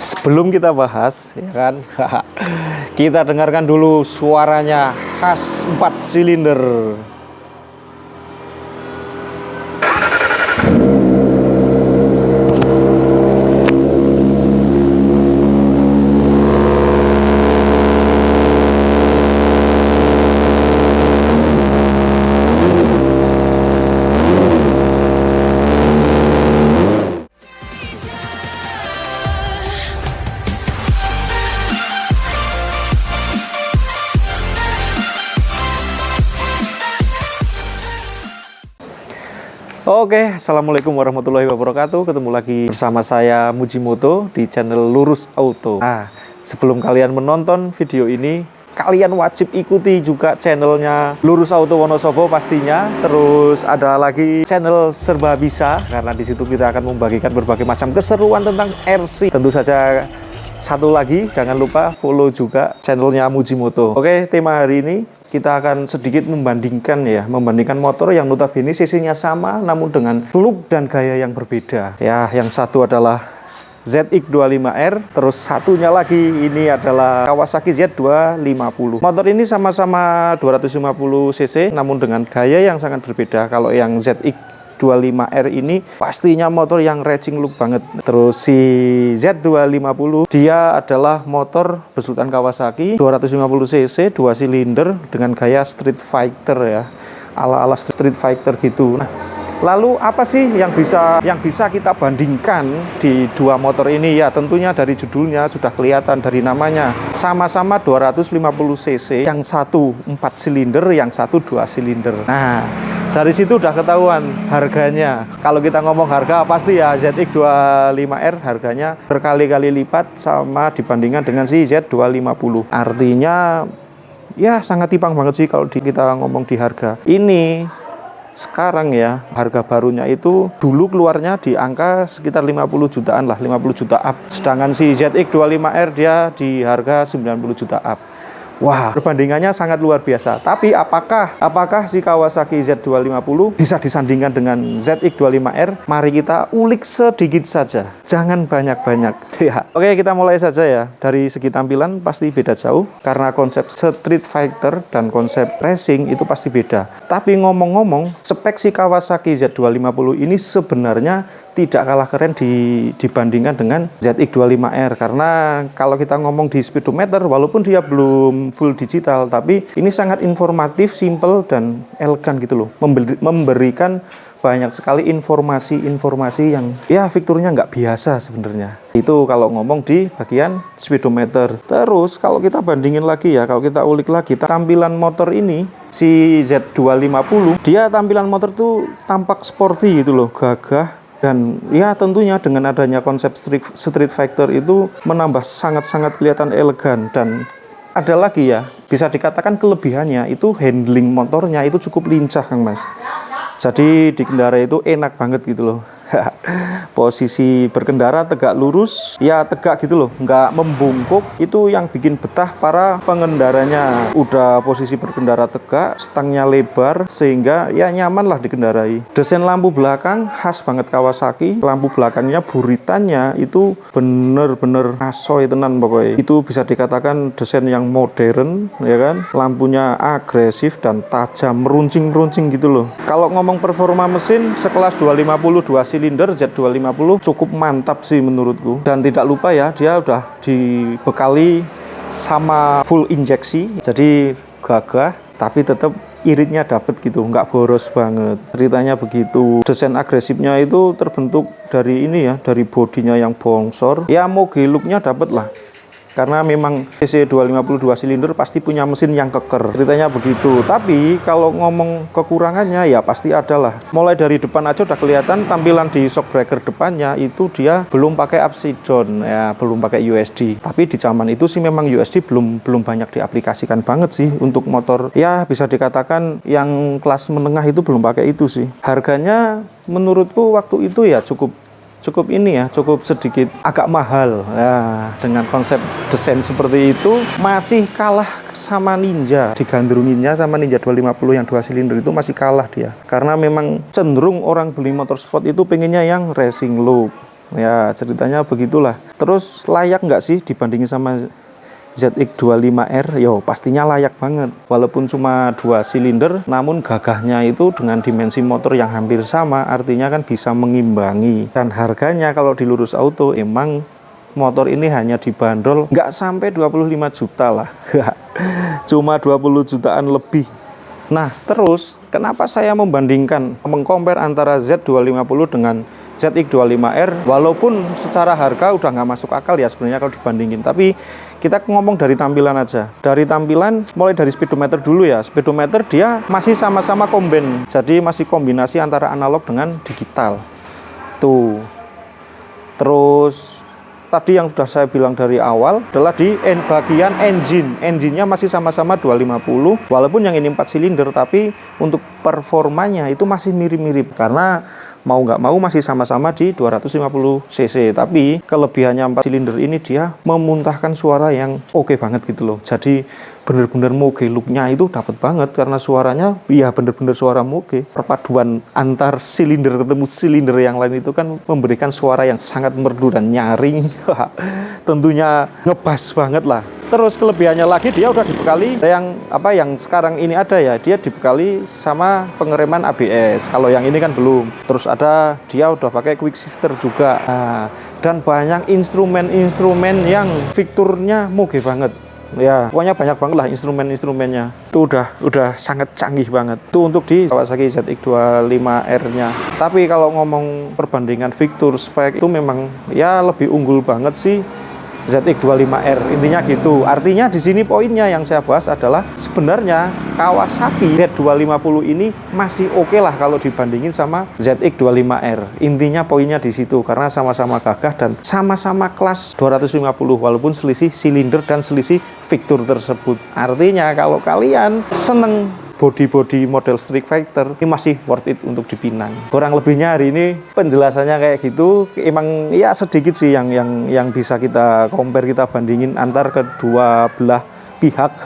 Sebelum kita bahas, ya kan, kita dengarkan dulu suaranya khas 4 silinder. Oke, assalamualaikum warahmatullahi wabarakatuh. Ketemu lagi bersama saya Mujimoto di channel Lurus Auto. Nah, sebelum kalian menonton video ini, kalian wajib ikuti juga channelnya Lurus Auto Wonosobo pastinya. Terus ada lagi channel Serba Bisa, karena di situ kita akan membagikan berbagai macam keseruan tentang RC. Tentu saja satu lagi, jangan lupa follow juga channelnya Mujimoto. Oke, tema hari ini kita akan sedikit membandingkan motor yang notabene cc-nya sama namun dengan look dan gaya yang berbeda. Ya, yang satu adalah ZX25R, terus satunya lagi ini adalah Kawasaki Z250. Motor ini sama-sama 250 cc namun dengan gaya yang sangat berbeda. Kalau yang ZX25R ini pastinya motor yang racing look banget. Terus si Z250 dia adalah motor besutan Kawasaki 250 cc 2 silinder dengan gaya street fighter ya, ala-ala street fighter gitu. Nah, lalu apa sih yang bisa kita bandingkan di dua motor ini? Ya tentunya dari judulnya sudah kelihatan, dari namanya sama-sama 250 cc, yang satu 4 silinder, yang satu 2 silinder. Nah, dari situ udah ketahuan harganya. Kalau kita ngomong harga pasti ya ZX25R harganya berkali-kali lipat sama dibandingkan dengan si Z250. Artinya ya sangat timpang banget sih kalau kita ngomong di harga. Ini sekarang ya harga barunya itu dulu keluarnya di angka sekitar 50 jutaan lah, 50 juta up. Sedangkan si ZX25R dia di harga 90 juta up. Wah, perbandingannya sangat luar biasa. Tapi apakah si Kawasaki Z250 bisa disandingkan dengan ZX25R? Mari kita ulik sedikit saja. Jangan banyak-banyak. Ya. Oke, kita mulai saja ya. Dari segi tampilan pasti beda jauh. Karena konsep street fighter dan konsep racing itu pasti beda. Tapi ngomong-ngomong, spek si Kawasaki Z250 ini sebenarnya tidak kalah keren dibandingkan dengan ZX25R. Karena kalau kita ngomong di speedometer, walaupun dia belum full digital, tapi ini sangat informatif, simple, dan elegan gitu loh. Memberikan banyak sekali informasi yang ya fiturnya nggak biasa sebenarnya. Itu kalau ngomong di bagian speedometer. Terus kalau kita bandingin lagi ya, kalau kita ulik lagi tampilan motor ini, si Z250, dia tampilan motor tuh tampak sporty gitu loh, gagah. Dan ya tentunya dengan adanya konsep street fighter itu menambah sangat-sangat kelihatan elegan. Dan ada lagi ya, bisa dikatakan kelebihannya itu handling motornya itu cukup lincah Kang Mas. Jadi dikendarai itu enak banget gitu loh. Posisi berkendara tegak lurus, ya tegak gitu loh, nggak membungkuk. Itu yang bikin betah para pengendaranya. Udah posisi berkendara tegak, stangnya lebar, sehingga ya nyaman lah dikendarai. Desain lampu belakang khas banget Kawasaki. Lampu belakangnya buritannya itu bener-bener asoy tenan pokoknya. Itu bisa dikatakan desain yang modern ya kan. Lampunya agresif dan tajam, meruncing-meruncing gitu loh. Kalau ngomong performa mesin sekelas 250 2 silinder Z250 cukup mantap sih menurutku. Dan tidak lupa ya, dia udah dibekali sama full injeksi, jadi gagah tapi tetap iritnya dapet gitu, nggak boros banget. Ceritanya begitu. Desain agresifnya itu terbentuk dari ini ya, dari bodinya yang bongsor. Ya moge looknya dapet lah. Karena memang cc 252 silinder pasti punya mesin yang keker. Ceritanya begitu. Tapi kalau ngomong kekurangannya ya pasti ada lah. Mulai dari depan aja udah kelihatan tampilan di shock breaker depannya itu dia belum pakai upside down ya, belum pakai USD. Tapi di zaman itu sih memang USD belum banyak diaplikasikan banget sih untuk motor. Ya bisa dikatakan yang kelas menengah itu belum pakai itu sih. Harganya menurutku waktu itu ya cukup sedikit agak mahal ya. Dengan konsep desain seperti itu masih kalah sama Ninja. Digandrunginnya sama Ninja 250 yang 2 silinder itu masih kalah dia, karena memang cenderung orang beli motor sport itu pengennya yang racing look, Ya ceritanya begitulah. Terus layak nggak sih dibandingin sama ZX25R? Yo pastinya layak banget. Walaupun cuma 2 silinder, namun gagahnya itu dengan dimensi motor yang hampir sama, artinya kan bisa mengimbangi. Dan harganya kalau di Lurus Auto emang motor ini hanya dibanderol nggak sampai 25 juta lah. Cuma 20 jutaan lebih. Nah terus kenapa saya membandingkan, mengcompare antara Z250 dengan ZX25R, walaupun secara harga udah nggak masuk akal ya sebenarnya kalau dibandingin, tapi kita ngomong dari tampilan aja. Dari tampilan, mulai dari speedometer dulu ya. Speedometer dia masih sama-sama combine, jadi masih kombinasi antara analog dengan digital. Tuh. Terus tadi yang sudah saya bilang dari awal adalah di bagian engine-nya masih sama-sama 250, walaupun yang ini 4 silinder, tapi untuk performanya itu masih mirip-mirip karena mau nggak mau masih sama-sama di 250 cc, tapi kelebihannya 4 silinder ini dia memuntahkan suara yang oke banget gitu loh. Jadi bener-bener moge, looknya itu dapat banget karena suaranya ya bener-bener suara moge. Perpaduan antar silinder ketemu silinder yang lain itu kan memberikan suara yang sangat merdu dan nyaring. Tentunya ngebas banget lah. Terus kelebihannya lagi dia udah dibekali yang sekarang ini ada ya, dia dibekali sama pengereman ABS. Kalau yang ini kan belum. Terus ada dia udah pakai quick shifter juga. Nah, dan banyak instrumen-instrumen yang fiturnya moge banget. Ya, pokoknya banyak banget lah instrumen-instrumennya. Itu udah sangat canggih banget. Itu untuk di Kawasaki ZX25R-nya. Tapi kalau ngomong perbandingan fitur spek itu memang ya lebih unggul banget sih ZX25R, intinya gitu. Artinya di sini poinnya yang saya bahas adalah sebenarnya Kawasaki Z250 ini masih oke lah kalau dibandingin sama ZX25R. Intinya poinnya di situ karena sama-sama gagah dan sama-sama kelas 250 walaupun selisih silinder dan selisih fitur tersebut. Artinya kalau kalian seneng body model Street Fighter ini masih worth it untuk dipinang. Kurang lebihnya hari ini penjelasannya kayak gitu. Emang ya sedikit sih yang bisa kita compare, kita bandingin antar kedua belah pihak.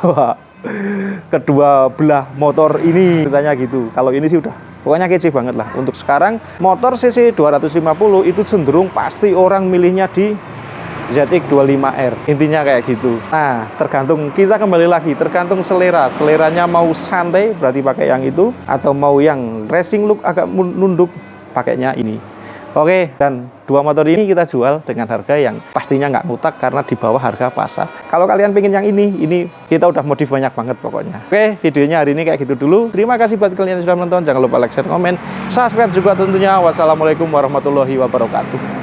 Kedua belah motor ini ceritanya gitu. Kalau ini sih udah pokoknya kece banget lah. Untuk sekarang motor cc 250 itu cenderung pasti orang milihnya di ZX25R, intinya kayak gitu. Nah, tergantung, kita kembali lagi, tergantung seleranya mau santai berarti pakai yang itu, atau mau yang racing look agak nunduk pakainya ini. Oke, dan dua motor ini kita jual dengan harga yang pastinya nggak ngutak karena di bawah harga pasar. Kalau kalian pengen yang ini kita udah modif banyak banget pokoknya. Oke, videonya hari ini kayak gitu dulu. Terima kasih buat kalian yang sudah menonton, jangan lupa like, share, komen, subscribe juga tentunya. Wassalamualaikum warahmatullahi wabarakatuh.